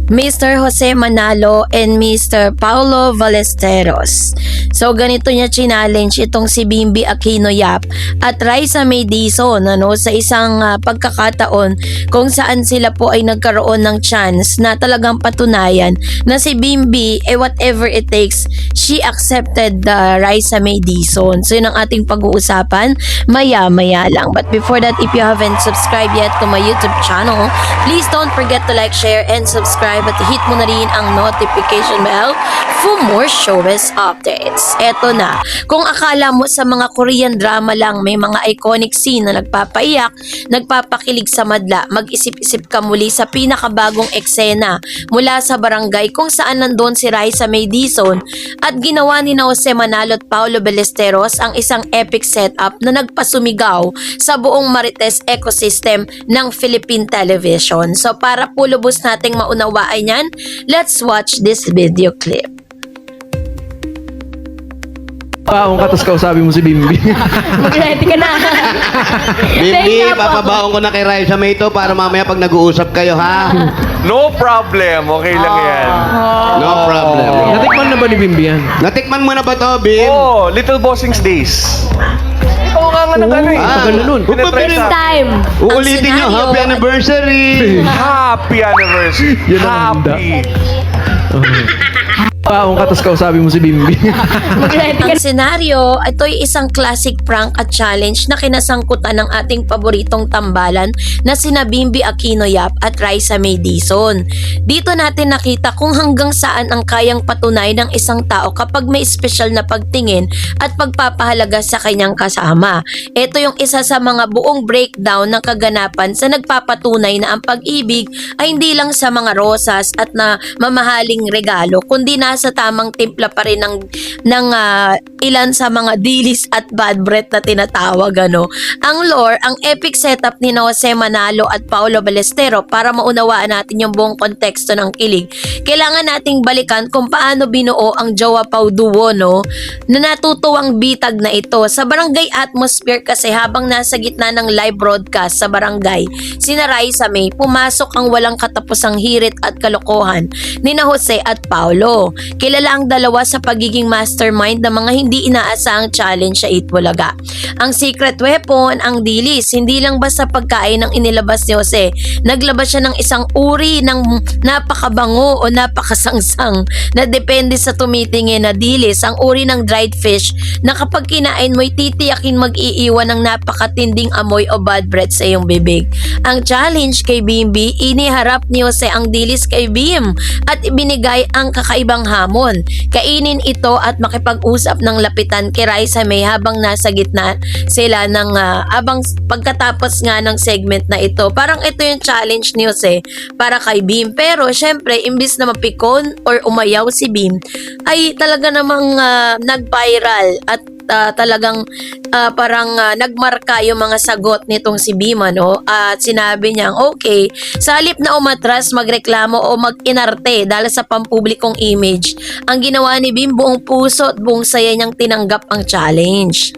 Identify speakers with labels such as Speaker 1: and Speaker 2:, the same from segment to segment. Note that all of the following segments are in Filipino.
Speaker 1: Mr. Jose Manalo and Mr. Paulo Ballesteros. So ganito niya challenge itong si Bimby Aquino Yap at Raisa May Dizon sa isang pagkakataon kung saan sila po ay nagkaroon ng chance na talagang patunayan na si Bimby whatever it takes, she accepted Raisa May Dizon. So yun ang ating pag-uusapan maya-maya lang. But before that, if you haven't subscribed yet to my YouTube channel, please don't forget to like, share, and subscribe at hit mo na rin ang notification bell for more showbiz updates. Eto na, kung akala mo sa mga Korean drama lang may mga iconic scene na nagpapaiyak, nagpapakilig sa madla, mag-isip-isip ka muli sa pinakabagong eksena mula sa barangay kung saan nandun si Raisa May Dizon at ginawa ni Jose Manalo at Paulo Ballesteros ang isang epic setup na nagpasumigaw sa buong Marites ecosystem ng Philippine television. So para po lubos nating maunawaan yan, let's watch this video clip.
Speaker 2: Paong ka, tapos kausapin mo si Bimby.
Speaker 3: Mag-ready ka na.
Speaker 4: Bimby, papabaon ko na kay Raisa May ito para mamaya pag nag-uusap kayo, ha?
Speaker 5: No problem. Okay lang yan.
Speaker 4: No problem.
Speaker 2: Natikman na ba ni Bimby yan?
Speaker 4: Natikman mo na ba to, Bim?
Speaker 5: Oh, Little Bossings Days. Ito nga ng ano eh.
Speaker 2: Tagal na nun.
Speaker 5: Tinatry
Speaker 3: This
Speaker 5: sa-
Speaker 3: time.
Speaker 4: Uulitin nyo,
Speaker 1: senaryo-
Speaker 4: happy anniversary!
Speaker 5: Happy anniversary.
Speaker 2: Yun ang handa.
Speaker 5: Happy.
Speaker 2: Paong ka, tapos kausapin mo si Bimby.
Speaker 3: Mag-ready ka
Speaker 1: Ang senaryo, ito ay isang classic prank at challenge na kinasangkutan ng ating paboritong tambalan na sina Bimby Aquino Yap at Raisa May Dizon. Dito natin nakita kung hanggang saan ang kayang patunay ng isang tao kapag may special na pagtingin at pagpapahalaga sa kanyang kasama. Ito yung isa sa mga buong breakdown ng kaganapan sa nagpapatunay na ang pag-ibig ay hindi lang sa mga rosas at na mamahaling regalo, kundi nasa tamang timpla pa rin ng ilan sa mga dilis at bad breath na tinatawag. Ang lore, ang epic setup ni Jose Manalo at Paulo Ballesteros para maunawaan natin yung buong konteksto ng kilig. Kailangan nating balikan kung paano binuo ang Jowa Pau Duo na natutuwang bitag na ito. Sa barangay atmosphere kasi habang nasa gitna ng live broadcast sa barangay, sina Raisa May, pumasok ang walang katapusang hirit at kalokohan ni Jose at Paulo. Kilala ang dalawa sa pagiging mastermind ng mga hindi inaasahang challenge sa Itbulaga. Ang secret weapon, ang dilis, hindi lang basta pagkain ang inilabas ni Jose. Naglabas siya ng isang uri ng napakabango o napakasangsang na depende sa tumitingin na dilis. Ang uri ng dried fish na kapag kinain mo'y titiyakin mag-iiwan ng napakatinding amoy o bad breath sa iyong bibig. Ang challenge kay Bimby, iniharap ni Jose ang dilis kay Bim at ibinigay ang kakaibang hamon. Kainin ito at makipag-usap ng lapitan kay Raisa May habang nasa gitna sila ng abang pagkatapos nga ng segment na ito. Parang ito yung challenge ni Jose para kay Bim. Pero syempre, imbis na mapikon or umayaw si Bim, ay talaga namang nag-viral at talagang parang nagmarka yung mga sagot nitong si Bim at sinabi niya okay, sa halip na umatras, magreklamo o mag-inarte dahil sa pampublikong image, ang ginawa ni Bim buong puso at buong saya niyang tinanggap ang challenge.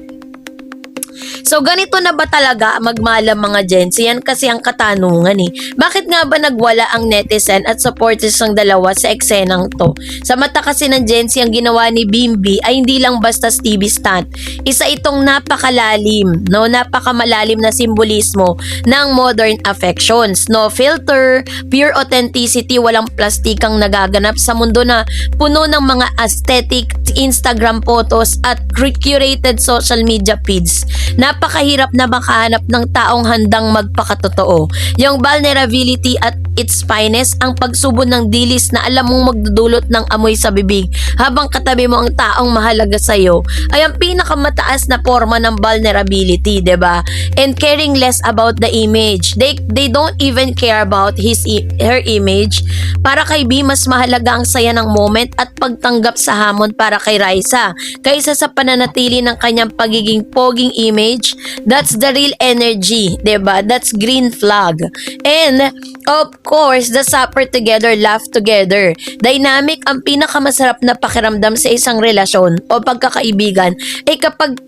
Speaker 1: So ganito na ba talaga magmalam mga Gens? Yan kasi ang katanungan Bakit nga ba nagwala ang netizen at supporters ng dalawa sa eksenang to? Sa mata kasi ng Gens, ang ginawa ni Bimby ay hindi lang basta TV stunt. Isa itong napakalalim, napakamalalim na simbolismo ng modern affections. No filter, pure authenticity, walang plastikang nagaganap sa mundo na puno ng mga aesthetic Instagram photos at curated social media feeds. Napakahirap na makahanap ng taong handang magpakatotoo. Yung vulnerability at its finest, ang pagsubo ng dilis na alam mong magdudulot ng amoy sa bibig habang katabi mo ang taong mahalaga sa'yo, ay ang pinakamataas na forma ng vulnerability, diba? And caring less about the image. They don't even care about her image. Para kay B, mas mahalaga ang saya ng moment at pagtanggap sa hamon para kay Raisa kaysa sa pananatili ng kanyang pagiging poging image. That's the real energy, diba? That's green flag. And of course, the suffer together, laugh together. Dynamic, ang pinakamasarap na pakiramdam sa isang relasyon o pagkakaibigan ay kapag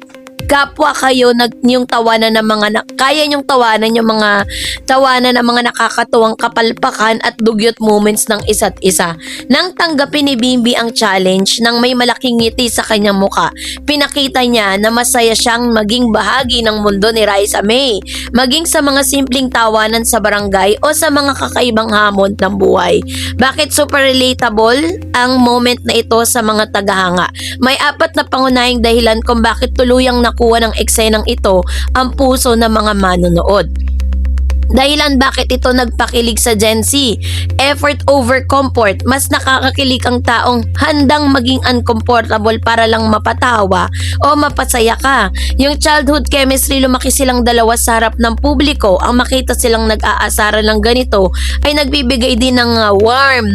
Speaker 1: kapwa kayo yung tawanan ng mga kaya nyong tawanan yung mga tawanan ng mga nakakatuwang kapalpakan at dugyot moments ng isa't isa. Nang tanggapin ni Bimbi ang challenge nang may malaking ngiti sa kanyang muka, pinakita niya na masaya siyang maging bahagi ng mundo ni Raisa May, maging sa mga simpleng tawanan sa barangay o sa mga kakaibang hamon ng buhay. Bakit super relatable ang moment na ito sa mga tagahanga? May 4 na pangunahing dahilan kung bakit tuluyang nakuha ng eksenang ito ang puso ng mga manonood. Dahilan bakit ito nagpakilig sa Gen Z. Effort over comfort. Mas nakakakilig ang taong handang maging uncomfortable para lang mapatawa o mapasaya ka. Yung childhood chemistry, lumaki silang dalawa sa harap ng publiko. Ang makita silang nag-aasara ng ganito ay nagbibigay din ng warm,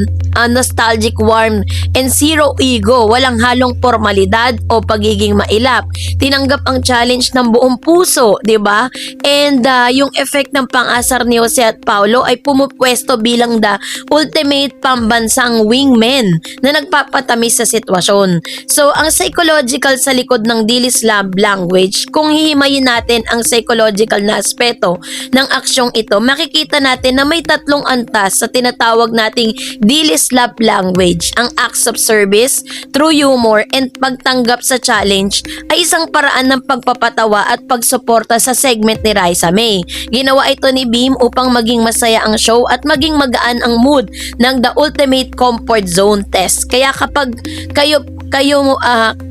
Speaker 1: nostalgic warm and zero ego. Walang halong formalidad o pagiging mailap. Tinanggap ang challenge ng buong puso, 'di ba? And yung effect ng pang-asar ni Jose at Paulo ay pumupwesto bilang the ultimate pambansang wingmen na nagpapatamis sa sitwasyon. So, ang psychological sa likod ng Dilis Love Language, kung hihimayin natin ang psychological na aspeto ng aksyong ito, makikita natin na may 3 antas sa tinatawag nating Dilis Love Language. Ang acts of service, true humor, and pagtanggap sa challenge ay isang paraan ng pagpapatawa at pagsuporta sa segment ni Raisa May. Ginawa ito ni Bim upang maging masaya ang show at maging magaan ang mood ng The Ultimate Comfort Zone Test. Kaya kapag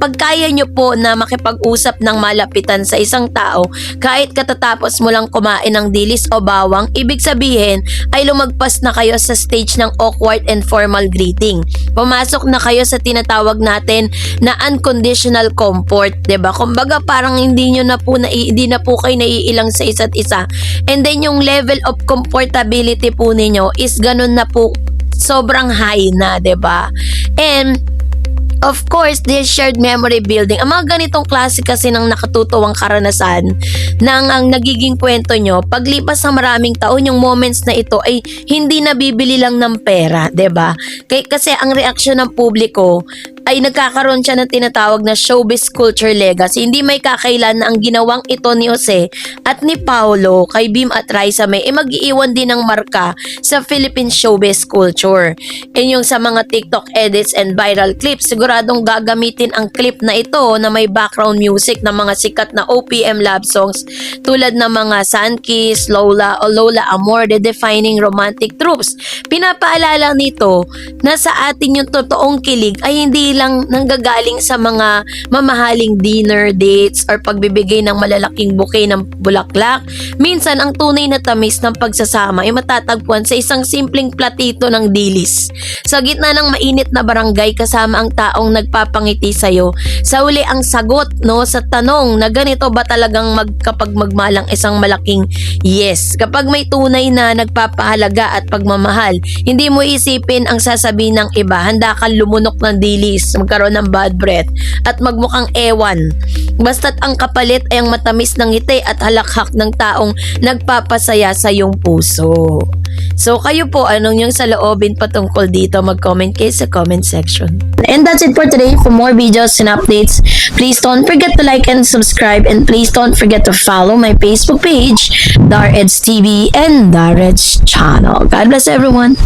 Speaker 1: pag kaya nyo po na makipag-usap ng malapitan sa isang tao kahit katatapos mo lang kumain ng dilis o bawang, ibig sabihin ay lumagpas na kayo sa stage ng awkward and formal greeting. Pumasok na kayo sa tinatawag natin na unconditional comfort, 'di ba? Kumbaga parang hindi na po kayo naiilang sa isa't isa. And then yung level of comfortability po ninyo is ganun na po, sobrang high na, 'di ba? And of course, this shared memory building. Ang mga ganitong klase kasi ng nakatutuwang karanasan ng ang nagiging kwento nyo, paglipas ng maraming taon, yung moments na ito ay hindi nabibili lang ng pera, 'di ba? Kasi ang reaksyon ng publiko ay nagkakaroon siya ng tinatawag na showbiz culture legacy. Hindi may kakailan na ang ginawang ito ni Jose at ni Paulo kay Bim at Raisa May ay mag-iiwan din ng marka sa Philippine showbiz culture. And yung sa mga TikTok edits and viral clips, siguradong gagamitin ang clip na ito na may background music ng mga sikat na OPM love songs tulad ng mga Sunkiss, Lola o Lola Amor, the defining romantic tropes. Pinapaalala nito na sa atin yung totoong kilig ay hindi lang nanggagaling sa mga mamahaling dinner dates or pagbibigay ng malalaking bouquet ng bulaklak. Minsan, ang tunay na tamis ng pagsasama ay matatagpuan sa isang simpleng platito ng dilis. Sa gitna ng mainit na barangay kasama ang taong nagpapangiti sa'yo. Sa uli ang sagot sa tanong na ganito ba talagang kapag magmalang isang malaking yes. Kapag may tunay na nagpapahalaga at pagmamahal, hindi mo isipin ang sasabihin ng iba. Handa kang lumunok ng dilis, magkaroon ng bad breath at magmukhang ewan. Basta't ang kapalit ay ang matamis ng ngiti at halakhak ng taong nagpapasaya sa iyong puso. So kayo po, anong yung saloobin patungkol dito? Mag-comment kayo sa comment section. And that's it for today. For more videos and updates, please don't forget to like and subscribe, and please don't forget to follow my Facebook page, Dareds TV and Dareds channel. God bless everyone.